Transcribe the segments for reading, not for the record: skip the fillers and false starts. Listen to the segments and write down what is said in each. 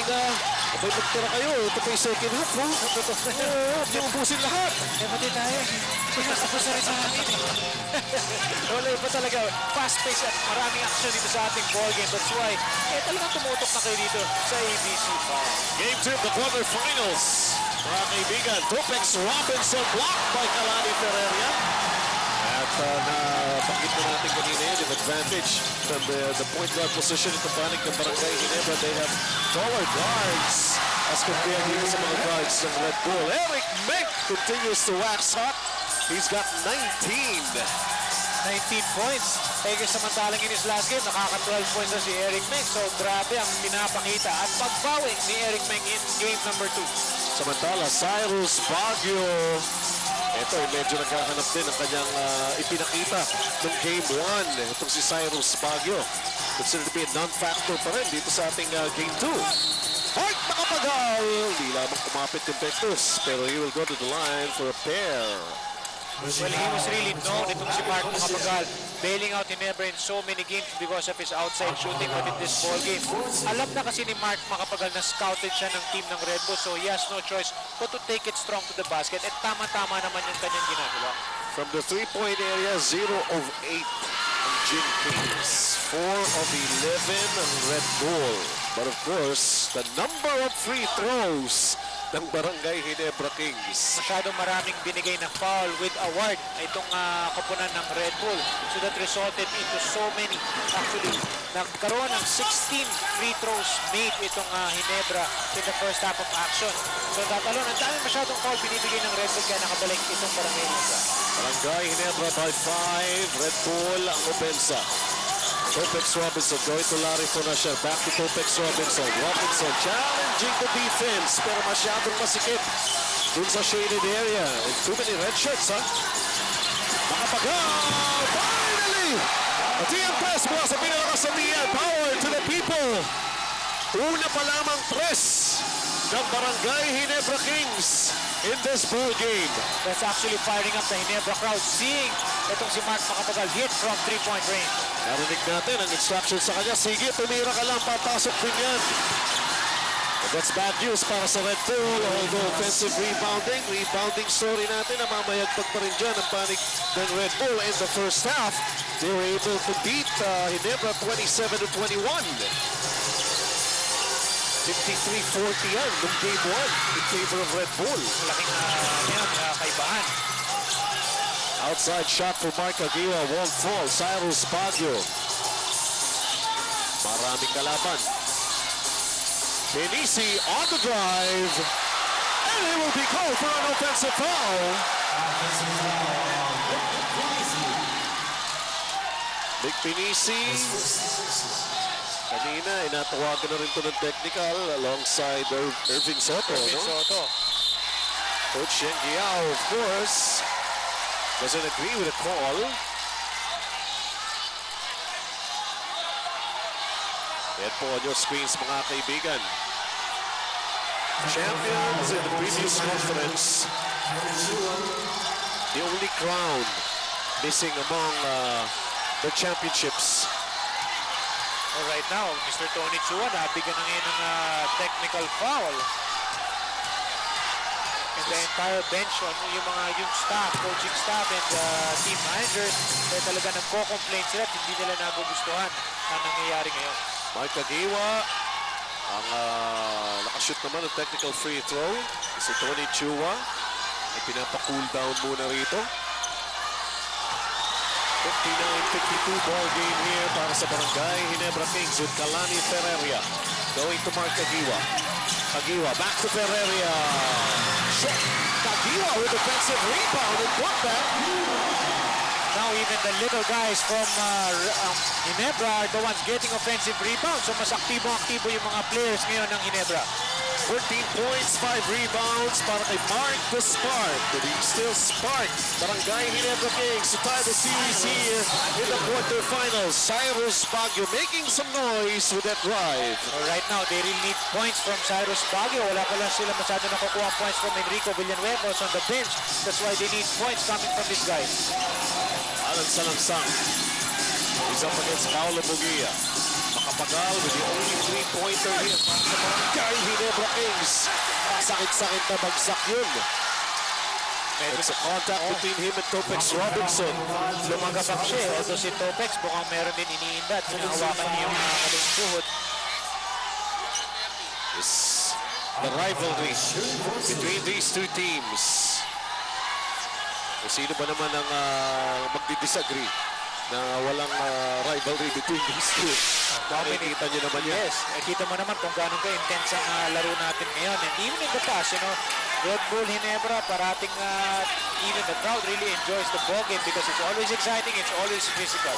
Sabi nga, abay magtira kayo. Ito pa yung second half, no? Oo, yung ubusin lahat. Pati tayo. Tapos na rin sa amin. Wala iba talaga. Fast-paced at maraming action dito sa ating ball game. That's why, talagang tumutok na kayo dito sa ABC5. Game 2 of the quarterfinals. Mga kaibigan, Topex Robinson blocked by Kalani Ferreria. At napakita na natin kanina yun, yung advantage from the point guard position ito panig ng Barangay Ginebra. They have taller guards as compared here sa mga guards ng Red Bull. Eric Menk continues to wax hot. He's got 19 points. Samantalang in his last game, nakaka-12 points na si Eric Menk. So grabe ang pinapakita at pagbawi ni Eric Menk in game number 2. Samantala, Cyrus Baguio. Ito, medyo nagkakanap din ang kanyang ipinakita ng Game 1. Itong si Cyrus Baguio. Considered to be a non-factor pa rin dito sa ating Game 2. Hart makapagal! Hindi lamang kumapit yung Pectus, pero he will go to the line for a pair. Well, he was really known itong si Mark Makapagal, bailing out Ginebra in so many games because of his outside shooting. But in this ball game, alam na kasi ni Mark Makapagal na scouted siya ng team ng Red Bull, so he has no choice but to take it strong to the basket. At tama-tama naman yung kanyang ginagawa. From the three-point area, 0 of 8 ang Jim Kings. 4 of 11 ang Red Bull. But of course, the number of free throws ng Barangay Ginebra Kings. Masyadong maraming binigay na foul with award itong koponan ng Red Bull. So that resulted into so many. Actually, nagkaroon ng 16 free throws made itong Ginebra in the first half of action. So tatalon, ang dami masyadong foul binibigay ng Red Bull kaya nakabalik itong Barangay Ginebra. Barangay Ginebra by 5. Red Bull ang opensa. Topex Robinson going to Larry Fonasher. Back to Topex Robinson. Robinson challenging the defense pero masyadong masikip dun sa shaded area. And too many red shirts, ha? Makapagal! Finally! A TM press mula sa pinalakas ng TM. Power to the people. Una pa lamang press ng Barangay Ginebra Kings in this ball game. That's actually firing up the Ginebra crowd, seeing itong si Mark Makapagal hit from 3-point range. Narinig natin ang instructions sa kanya. Sige, tumira ka lang, papasok din yan. But that's bad news para sa Red Bull. Although offensive rebounding story natin na mamayagpag pa rin dyan ang panig ng Red Bull in the first half. They were able to beat Ginebra 27-21. 53-40 yan ng Game 1 in favor of Red Bull. Laking kaibahan. Outside shot for Mark Aguila, won't fall. Cyrus Baguio. Maraming kalaban. Benisi on the drive. And it will be called for an offensive foul. Nick Benisi. Kanina, inatawagan na rin ito ng technical alongside Irving Soto. Soto. Coach Shen Giao, of course, doesn't agree with the call. Yan po on your screens, mga kaibigan. Champions in the previous conference. The only crown missing among the championships. Well, right now, Mr. Tony Chua, nabigyan na ngayon ng technical foul. And the entire bench, yung staff, coaching staff and team managers, talaga nagko-complain sila at hindi nila nagugustuhan ang nangyayari ngayon. Mark Aguila, ang nakashoot naman ng technical free throw. Si Tony Chua, ay pinapa-cool down muna rito. 59-52 ball game here para sa Barangay Ginebra Kings with Kalani Ferreria going to Mark Aguila. Aguila back to Ferreria. Shot. Aguila with defensive rebound and putback. Now even the little guys from Ginebra are the ones getting offensive rebounds. So mas aktibo-aktibo yung mga players ngayon ng Ginebra. 14 points, 5 rebounds para kay Mark the Spark. But he still sparked Barangay Ginebra Kings to tie the series here in the quarterfinals. Cyrus Baguio making some noise with that drive. Right now, they really need points from Cyrus Baguio. Wala pa lang sila masyado nakukuha points from Enrico Villanueva on the bench. That's why they need points coming from these guys. Alan Salangsang. He's up against Paolo Bugia. Makapagal with the only three-pointer here para sa Barangay Ginebra Kings. Sakit-sakit na bagsak yun. It's a contact between him and Topex Robinson. Lumagabak siya eh. Although si Topex mukhang meron din iniinda at hinahawakan niya yung kalungkuhod. It's the rivalry between these two teams. Kung sino ba naman ang magdi-disagree na walang rivalry between these two. Nakikita niyo naman yan. Yes, kita mo naman kung gaano ka-intense ang laro natin ngayon. And even in the past, Red Bull Ginebra, parating even the crowd really enjoys the ball game because it's always exciting, it's always physical.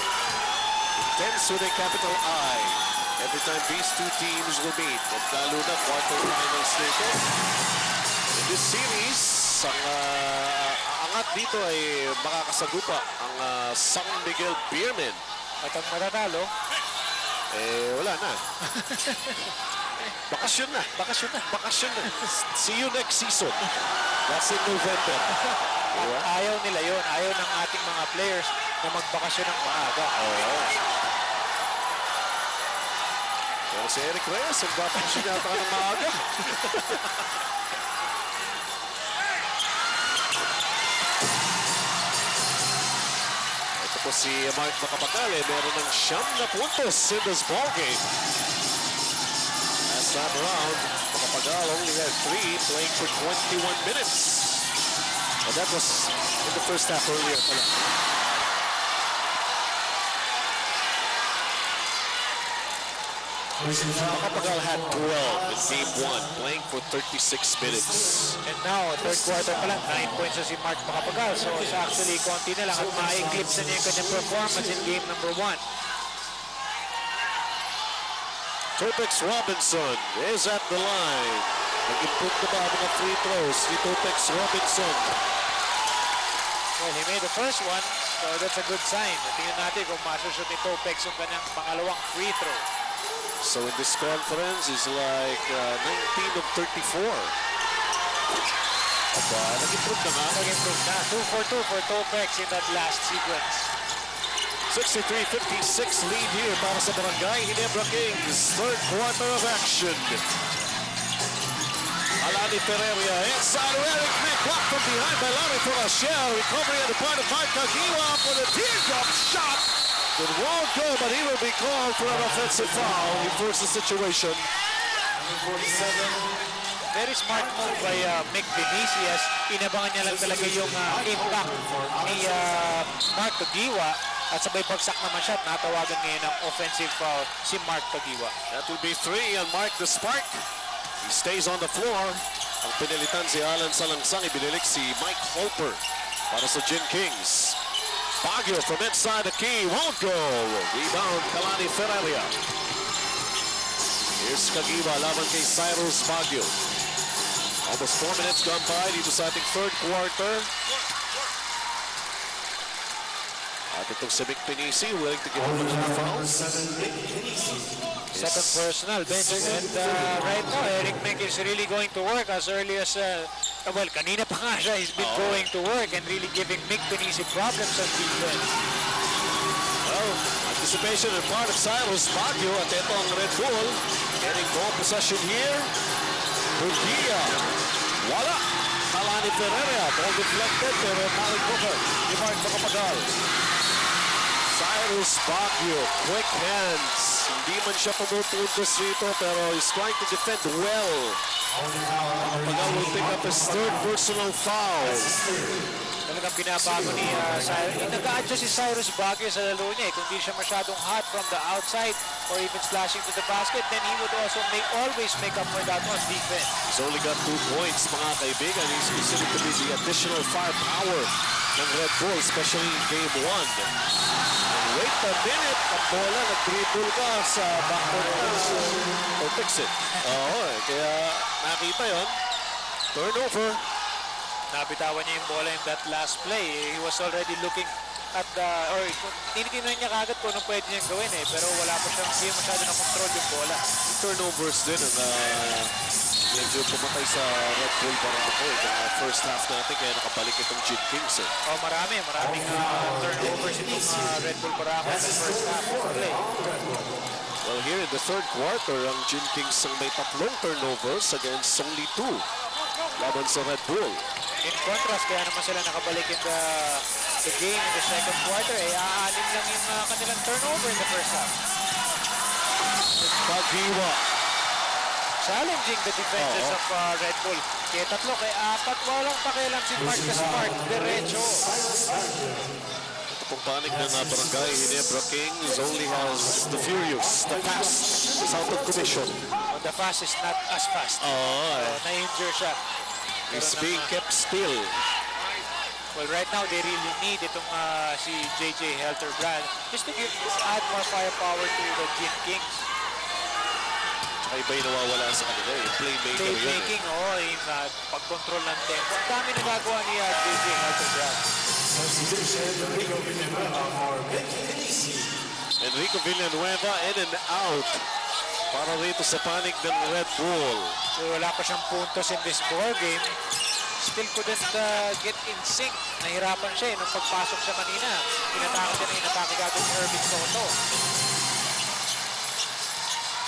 Intense with a capital I. Every time these two teams will meet. At lalo na quarterfinals nito. In this series, ang angat dito ay makakasagupa ang San Miguel Beermen. At ang matatalo, wala na. Bakasyon na. bakasyon na. Bakasyon na. See you next season. That's in November. Ayaw nila yon. Ayaw ng ating mga players na magbakasyon ng maaga. Pero si Eric Reyes, nagbabakasyon yata ka ng maaga. Ito po si Mark Macapagal, meron ng 9 puntos in this ballgame. Last time around, Macapagal only had 3, playing for 21 minutes. And that was in the first half earlier pala. Macapagal had 12 in game 1, playing for 36 minutes. And now, third quarter pa lang, 9 points na si Mark Macapagal. So, it's actually konti na lang at ma-eclipse na niya yung kanyang performance in game number 1. Topex Robinson is at the line. Nag-input na ba ang mga free throws ni Topex Robinson? Well, he made the first one, so that's a good sign. Tingnan natin kung masushoot ni Topex yung kanyang pangalawang free throw. So in this conference, he's like 19 of 34. Aba, nag-improve na nga. Nag-improve na. 2 for 2 for Topex in that last sequence. 63-56 lead here para sa Barangay Ginebra Kings. Third quarter of action. Alani Ferreria inside Eric Mick. Blocked from behind by Larry Forashel. Recovery on the part of Mark Kagiwa for the teardrop shot. It won't go, but he will be called for an offensive foul. He forced the situation. Very smart move by Mick Vinicius. Inabangan niya lang talaga yung impact ni Mark Kagiwa. At sabay pagsak naman siya at natawagan ngayon ng offensive foul si Mark Kagiwa. That will be 3 on Mark the Spark. He stays on the floor. Ang pinilitan si Alan Salangsang, ibinilik si Mike Holper para sa Gin Kings. Baguio from inside the key, won't go. Rebound, Kalani Ferreria. Here's Kagiwa, laban kay Cyrus Baguio. Almost 4 minutes gone by dito sa ating third quarter. At itong si Mick Pinisi, willing to give him another foul. Second personal, bench. And right now, Eric Mick is really going to work as early as, well, kanina pa nga siya, he's been going to work and really giving Mick Pinisi problems on defense. Well, anticipation on part of Cyrus Baguio at ito ang Red Bull. Getting ball possession here. Urquilla. Wala. Kalani Ferreria. Ball deflected pero Malik Booker. Ni Mark Macapagal. Cyrus Baguio. Quick hands. Hindi man siya pumupuntos rito pero he's trying to defend well. Macapagal will pick up his third personal foul. Talagang binabago ni Cyrus. Nag-a-adjust si Cyrus Baguio sa laro niya. Kung di siya masyadong hot from the outside or even splashing to the basket, then he would also always make up for that on defense. He's only got 2 points, mga kaibigan. He's considered to be the additional firepower ng Red Bull, especially in Game 1. And wait a minute, ang bola, nag-dribble ka sa backcourt or fix it. Oo, kaya nakita yon. Turnover. Nabitawan niya yung bola in that last play. He was already looking at or tinitingnan niya kagad kung anong pwede niyang gawin pero wala pa siyang hindi masyado na control yung bola. Turnovers din ang medyo pumatay sa Red Bull Barangay. Yung first half natin kaya nakabalik itong Gin Kings. Maraming turnovers itong Red Bull Barangay sa first half of play. here in the third quarter, ang Gin Kings ang may 3 turnovers against only 2 laban sa Red Bull. In contrast, kaya naman sila nakabalik in the game in the second quarter. Aanin lang yung kanilang turnover in the first half. Bagiwa. Challenging the defenses of Red Bull. Kaya 3 kay 4, walang pakialam si Mark Gaspar. Diretso. Ito pong panig ng Barangay Ginebra Kings only has the Furious. The Fast is out of commission. The fast is not as fast. Na-injure siya. He's Pero being kept still. Well, right now, they really need itong si JJ Helterbrand just to add more firepower to the Gin Kings. Tsaka iba yung nawawala sa kanila. Yung playmaker yun. Playmaking, yung pag-control ng tempo. Ang dami nagagawa ni JJ Helterbrand. Enrico Villanueva in and out para rito sa panig ng Red Bull. So, wala pa siyang puntos in this ball game. Still couldn't get in sync. Nahirapan siya nung pagpasok siya kanina. Inatake agad ni Irving Soto.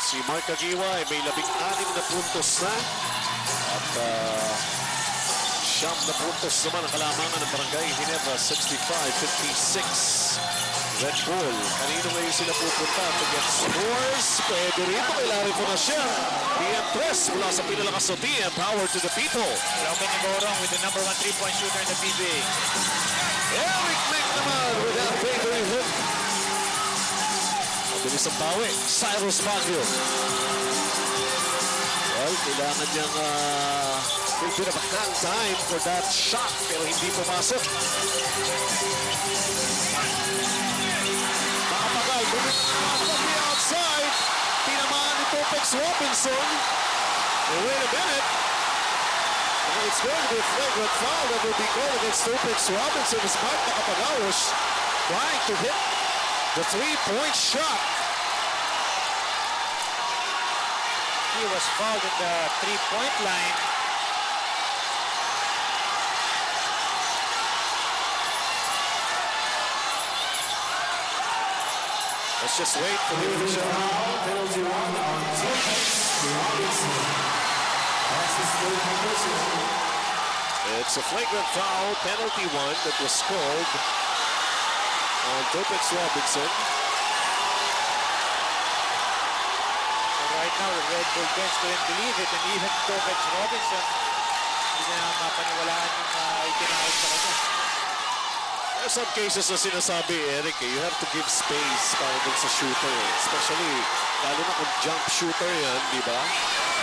Si Mark Agiwa ay may 16 na puntos na. At 9 na puntos naman ang kalamangan ng Barangay Ginebra, 65-56. Red Bull, kanino ngayon sila pupunta to get scores? Pwede rito kay Larry Fonasher. PM3 mula sa pinalakas na team. Power to the people. How can you go wrong with the number 1 3-point shooter in the PBA? Eric Mick naman with that bakery hook. Mabilis ang bawi. Cyrus Baguio. Well, kailangan niyang a bit of a hang time for that shot pero hindi pumasok. Makapagal. Moving from the outside. Tinamaan ni Topex Robinson. Wait a minute. It's going to be a flagrant foul that will be called against Topex Robinson as Mark Makapagal was trying to hit the 3-point shot. He was fouled in the 3-point line. Let's just wait for the official. It's a flagrant foul, penalty 1 that was called on Topex Robinson. Right now, the Red Bull bench couldn't believe it, and even Topex Robinson, hindi na mapaniwalaan yung itinawag sa kanya. There are some cases na sinasabi, Eric, you have to give space para dun sa shooter. Especially, lalo na kung jump shooter yan, di ba?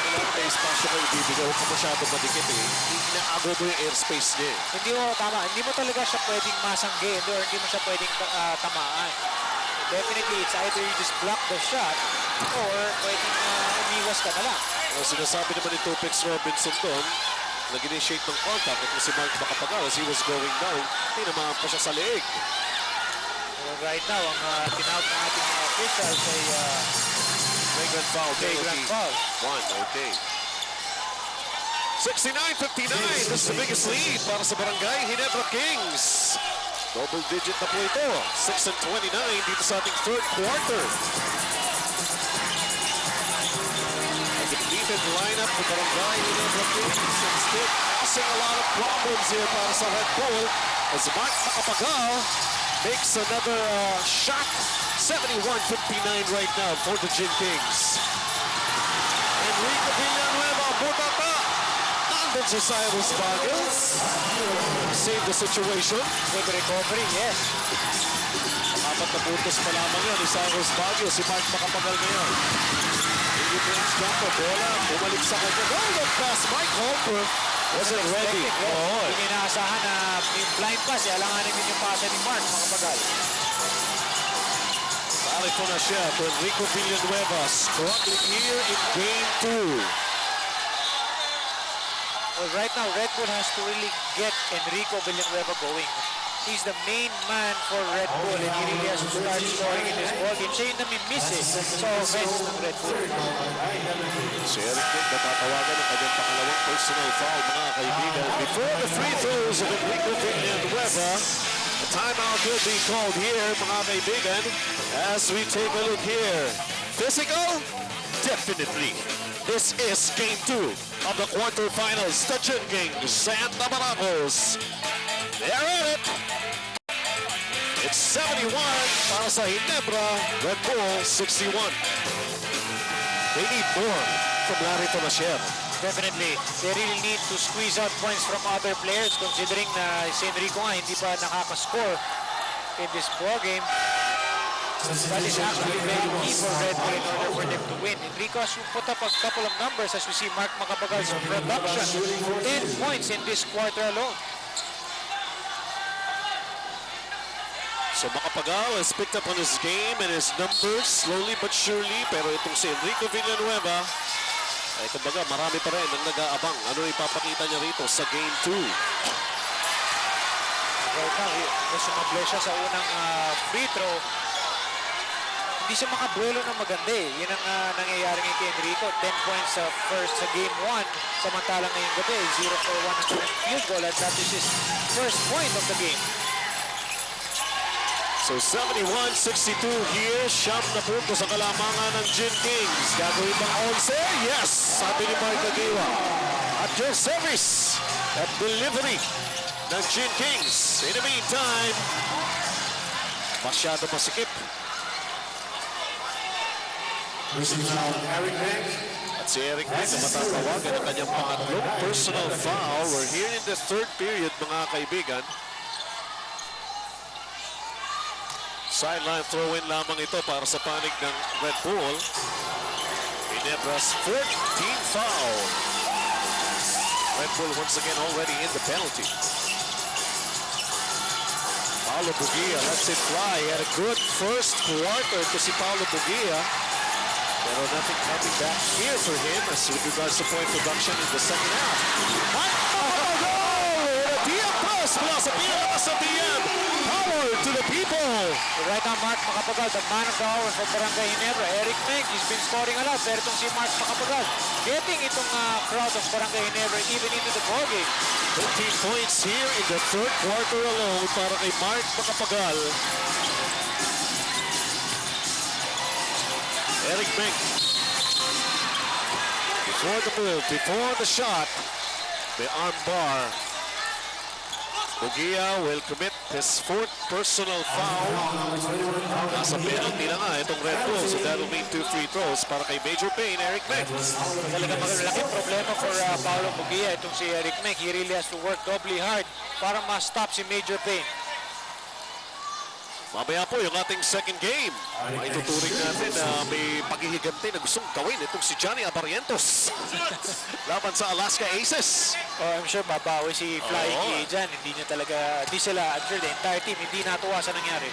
Kailangan may espasyo kayo ibibigay. Huwag ka masyadong madikit eh. Inaago mo yung airspace niya eh. Hindi mo, tama, hindi mo talaga siya pwedeng masangge, or hindi mo siya pwedeng tamaan. Definitely, it's either you just block the shot, or pwedeng umiwas ka na lang. Sinasabi naman ni Topex Robinson doon, nag-initiate ng contact at si Mark Makapagal as he was going down, tinamaan pa siya sa leeg. Right now, ang tinawag ng ating officials ay flagrant foul. flagrant foul. 1, okay. 69-59, this is the biggest lead para sa Barangay Ginebra Kings. Double digit na po ito. 6-29 dito sa ating third quarter. Depleted lineup for Barangay Ginebra Kings and still causing a lot of problems here para sa Red Bull as Mark Makapagal makes another shot. 71-59 right now for the Gin Kings. Enrico Villanueva, butata. Nandun si Cyrus Baguio. Save the situation. Good recovery, yes. 4 na puntos pa lamang yun ni Cyrus Baguio. Si Mark Makapagal ngayon. Mid-range jumper, bola, bumalik sa kanya. Goal of pass, Mike Holper wasn't ready. Hindi inaasahan na blind pass, alanganin din yung pasa ni Mark Makapagal. Larry Fonasher to Enrico Villanueva, struggling here in game 2. Well, right now, Red Bull has to really get Enrico Villanueva going. He's the main man for Red Bull, and he really has to start scoring in this ballgame. Siya yung nami-miss sa offense ng Red Bull. Si Eric Mick natatawagan ng kanyang pangalawang personal foul, mga kaibigan. Before the free throws of Enrico Villanueva, a timeout will be called here, mga kaibigan, as we take a look here. physical? Definitely. This is game 2 of the quarterfinals. The Gin Kings and the Baracos. They're at it. It's 71 para sa Ginebra. Red Bull 61. They need more from Larry Tomasher. Definitely, they really need to squeeze out points from other players considering na si Enrico nga hindi pa nakaka-score in this ball game. That is actually very key for Red Bull in order for them to win. Enrico has put up a couple of numbers as we see Mark Macapagal's production. 10 points in this quarter alone. So Macapagal has picked up on his game and his numbers slowly but surely. Pero itong si Enrico Villanueva, ay kumbaga marami pa rin ang nag-aabang. Ano ipapakita niya rito sa game 2? Right now, sumablay siya sa unang free throw. Hindi siya makabuelo ng maganda eh. Yun ang nangyayari ngayon kay Enrico. 10 points first sa game 1. Samantalang ngayong gabi, 0 for 1 ang field goal. And that is his first point of the game. So 71-62 here. Siyam na punto sa kalamangan ng Gin Kings. Gagawin bang 11? Yes! Sabi ni Mark Aguila. At your service at delivery ng Gin Kings. In the meantime, masyado masikip. At si Eric Meg na matatawagan ang kanyang pangatlong personal foul. We're here in the third period, mga kaibigan. Sideline throw-in lamang ito para sa panig ng Red Bull. Ginebra's 14th foul. Red Bull once again already in the penalty. Paolo Bugia lets it fly. He had a good first quarter to si Paolo Bugia. Pero nothing coming back here for him as with regards to point production in the second half. At goal! A DM pass mula sa pinalakas sa DM. Power to the people. Right now, Mark Macapagal, the man of the hour for Barangay Ginebra. Eric Meg, he's been scoring a lot. Pero itong si Mark Macapagal, getting itong crowd of Barangay Ginebra even into the ball game. 13 points here in the third quarter alone para kay Mark Macapagal. Eric Meg. Before the move, before the shot, the arm bar. Bugia will commit his fourth personal foul. Nasa penalty na nga itong Red Bull, so that'll mean 2 free throws para kay Major Payne, Eric Meg. Talagang malaking problema for Paolo Bugia itong si Eric Meg. He really has to work doubly hard para ma-stop si Major Payne. Mamaya po yung ating second game. Maituturing natin na may paghihiganti na gustong gawin itong si Johnny Abarientos. Laban sa Alaska Aces. Oh, I'm sure babawi si Flying E dyan. Hindi sila, I'm sure the entire team, hindi natuwa sa nangyari.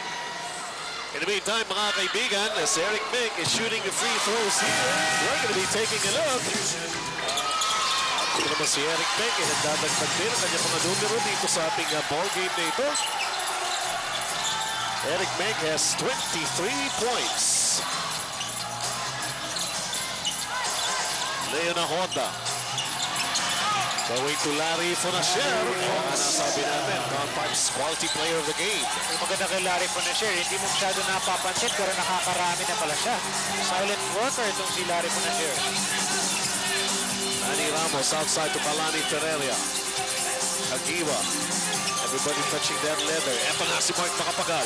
In the meantime, mga kaibigan, as Eric Meg is shooting the free throws here, we're going to be taking a look. Ito naman si Eric Meg, nagdadagdag din ang kanyang mga numero dito sa ating ball game na ito. Eric Meg has 23 points. Leona Honda. Going to Larry Fonacier. Ang nasabi natin, Confide's quality player of the game. Yung maganda kay Larry Fonacier, hindi mo masyado napapansin pero nakakarami na pala siya. Silent worker itong si Larry Fonacier. Manny Ramos outside to Kalani Ferreira. Agiwa. Everybody touching that leather. Eto na si Mark Macapagal.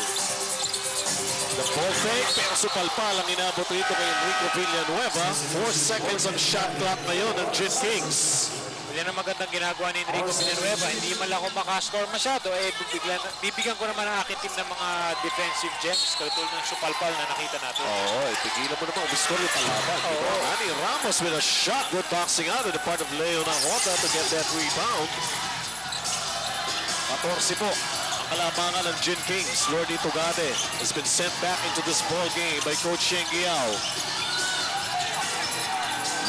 The ball fake, pero supalpal ang inabot rito kay Enrico Villanueva. 4 seconds ang shot clock ngayon ng Gin Kings. Yan ang magandang ginagawa ni Enrico Villanueva. Hindi man lang ako makascore masyado, bibigyan ko naman ang aking team ng mga defensive gems katulad ng supalpal na nakita natin. Oo, tigilan mo naman. Umiscore yung palaban. Manny Ramos with a shot. Good boxing out on the part of Leona Honda to get that rebound. 14 po ang kalamangan ng Gin Kings. Lordy Tugade has been sent back into this ball game by Coach Sheng Giao.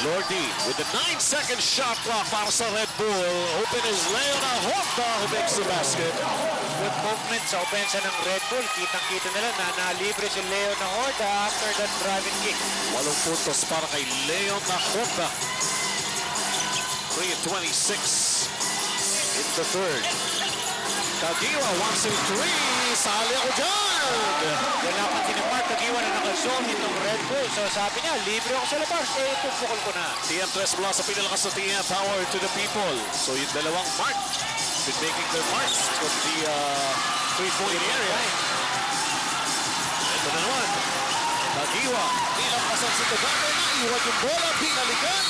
Lordy with the 9-second shot clock para sa Red Bull. Open is Leona Honda who makes the basket. Good movement sa opensa ng Red Bull. Kitang-kita nila na nalibre si Leona Honda after that driving kick. 8 puntos para kay Leona Honda. 3:26 in the third. Kagiwa wants a 3. Sali ako dyan! Wala pa si Mark Kagiwa na zone itong Red Bull. So sabi niya, libre ako sa labas, pupukol ko na. TM Tres mula sa pinalakas na TM power to the people. So yung dalawang mark been making their marks from the three-point area. Ito na naman. Kagiwa. Ilang pasan si Kagame. Naiwan yung bola. Pinalikan.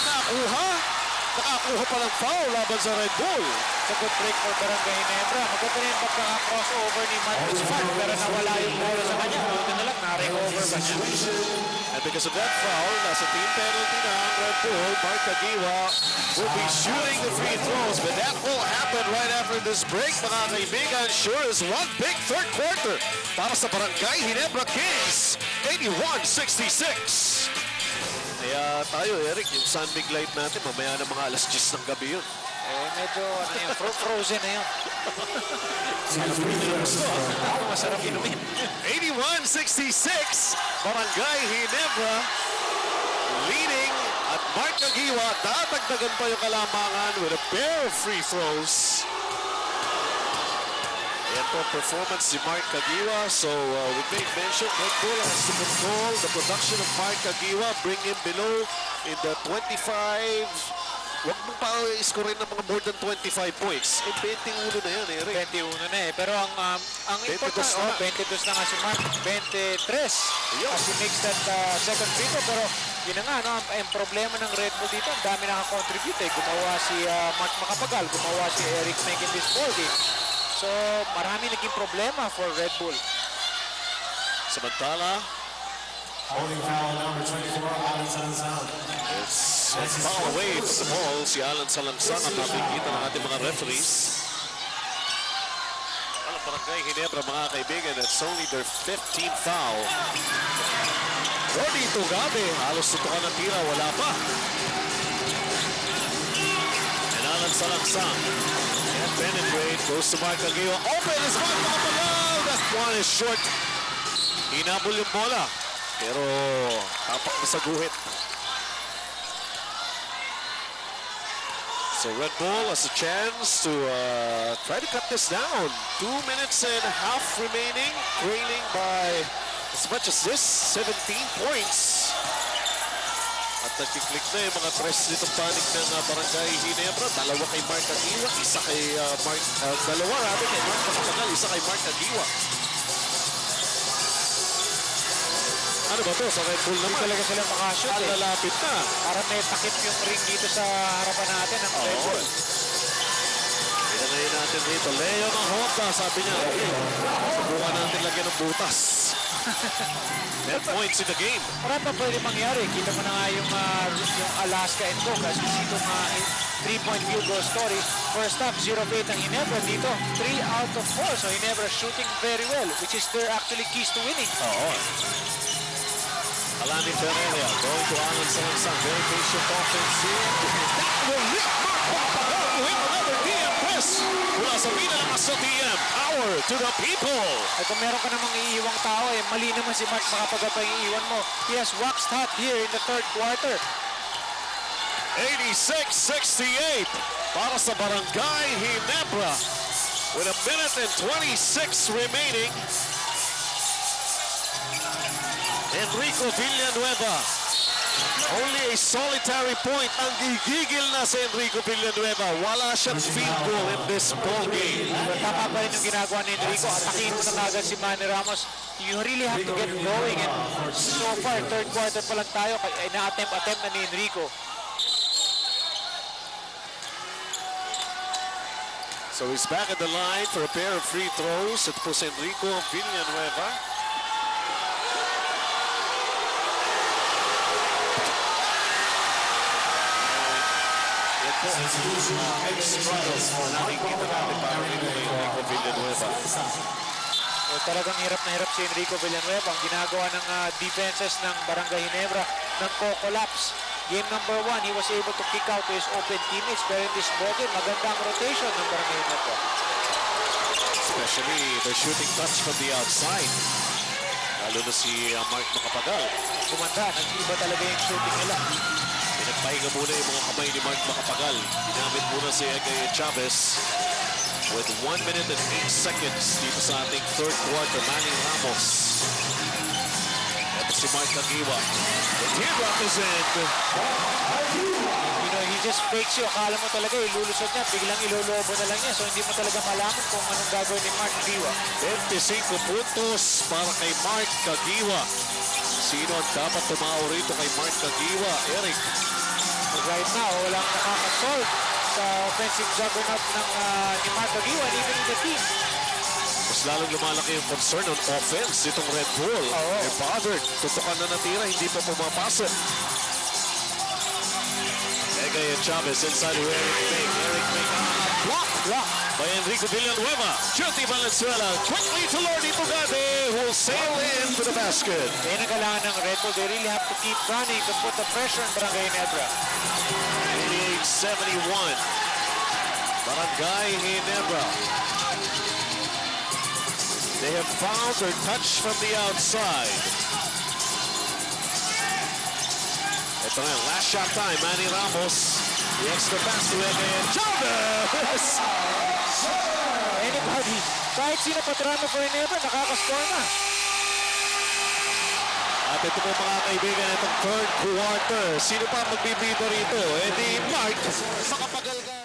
Nakuha. Nakakuha pa ng foul laban sa Red Bull. It's a good break for Barangay Ginebra. Maganda rin pagkaka-crossover ni Marcus Fart, pero nawala yung bola sa kanya. Buti na lang, na-recover pa niya. And because of that foul, nasa team penalty na ang Red Bull. Mark Kagiwa will be shooting the free throws, but that will happen right after this break, mga kaibigan. Sure is one big third quarter para sa Barangay Ginebra Kings. 81-66. Kaya tayo, Eric, yung sunbig light natin, mamaya na mga alas 10 ng gabi yun. Medyo frozen na yun. Masarap inumin. 81-66, Barangay Ginebra leading at Mark Kagiwa tatagdagan pa yung kalamangan with a pair of free throws. Yan po performance si Mark Kagiwa. So we made mention, Red Bull has to control the production of Mark Kagiwa, bring him below in the 25. Huwag mong pa-score ng mga more than 25 points. 21 na yan, Eric. 21 na Pero ang 22 important, na. 22 na nga si Mark. 23. As he makes that second free throw. Pero yun na nga, no, ang problema ng Red Bull dito, ang dami nakakontribute. Gumawa si Mark Macapagal, gumawa si Eric Meng in this ball game. So, marami naging problema for Red Bull. Samantala, Holding foul number 24, Alan Salansang. it's a foul away from the ball. Si Alan Salangsang ang nakikita ng ating mga referees. Alam, Barangay Ginebra, mga kaibigan, it's only their 15th foul. Rodi Tugabe, halos tutukan ng tira, wala pa. And Alan Salangsang can't penetrate, goes to Mark Kagiwa. Open is Mark Macapagal. That one is short. Hinabol yung bola. Pero tapak na sa guhit. So Red Bull has a chance to try to cut this down. 2 minutes and a half remaining, trailing by as much as this, 17 points. At nagkiklik na yung mga tres nitong panig ng Barangay Ginebra. Dalawa kay Mark Kagiwa, isa kay dalawa kay Mark Macapagal, isa kay Mark Kagiwa. Ano ba to? Sa Red Bull naman. Talaga sila makashoot. Lalapit na. Para may takip yung ring dito sa harapan natin ng Red Bull. Pinagayin natin dito. Leo ng Honda, sabi niya. Okay, subukan natin lagyan ng butas. 10 points in the game. Marami pa pwede mangyari. Kita mo na nga yung Alaska and Coke as we see itong 3-point field goal story. First half, 0-8 ang Ginebra dito. 3 out of 4. So Ginebra shooting very well, which is their actually keys to winning. Oo. Alani Ferreira going to Alan Salangsang. Very patient offense here. That will lift Mark Macapagal to hit another DM press. Mula sa pinalakas sa DM. Power to the people. Ay kung meron ka namang iiwang tao, mali naman si Mark Macapagal pa iiwan mo. He has waxed hot here in the third quarter. 86-68 para sa Barangay Ginebra. With a minute and 26 remaining. Enrico Villanueva. Only a solitary point ang gigigil na sa Enrico Villanueva. Wala siyang field goal in this ball game. Tama pa rin yung ginagawa ni Enrico. Atakin mo na kagad si Manny Ramos. You really have to get going. And so far, third quarter pa lang tayo. Na-attempt na ni Enrico. So he's back at the line for a pair of free throws. Ito po si Enrico Villanueva. Nakikita natin parang ito kay Enrico Villanueva. Talagang hirap na hirap si Enrico Villanueva. Ang ginagawa ng defenses ng Barangay Ginebra ng co-collapse. Game number 1, he was able to kick out to his open teammates. Pero in this ball game, maganda ang rotation ng Barangay Ginebra. Especially the shooting touch from the outside. Lalo na si Mark Macapagal. Gumanda, nag-iba talaga yung shooting nila. Pinagpahinga muna yung mga kamay ni Mark Macapagal. Ginamit muna si Egay Chavez with 1 minute and 8 seconds dito sa ating third quarter. Manny Ramos. si Mark Caguioa. And he represent You know, he just fakes you. Akala mo talaga ilulusot niya, biglang ilolobo na lang niya. So hindi mo talaga malaman kung anong gagawin ni Mark Caguioa. 25 puntos para kay Mark Caguioa. Sino ang dapat tumao rito kay Mark Caguioa? Eric. Right now, walang nakakasolve sa offensive juggernaut ng ni Mark Caguioa and even in the team. Mas lalong lumalaki yung concern on offense itong Red Bull. Eh, bothered. Tutukan na natira, hindi pa pumapasok. Egay and Chavez inside with Eric May. Eric May block by Enrico Villanueva. Jyoti Valenzuela quickly to Lordy Bugade who will sail in to the basket. Kaya na kailangan ng Red Bull. They really have to keep running to put the pressure on Barangay Ginebra. 88-71. Barangay Ginebra. They have found their touch from the outside. Ito na, last shot time, Manny Ramos. The extra pass to Egay and Chavez! Anybody, kahit sino patrama for Ginebra, nakakascore na. At ito po mga kaibigan, itong third quarter. Sino pa magbibida rito? Eh di Mark, makapagal ka.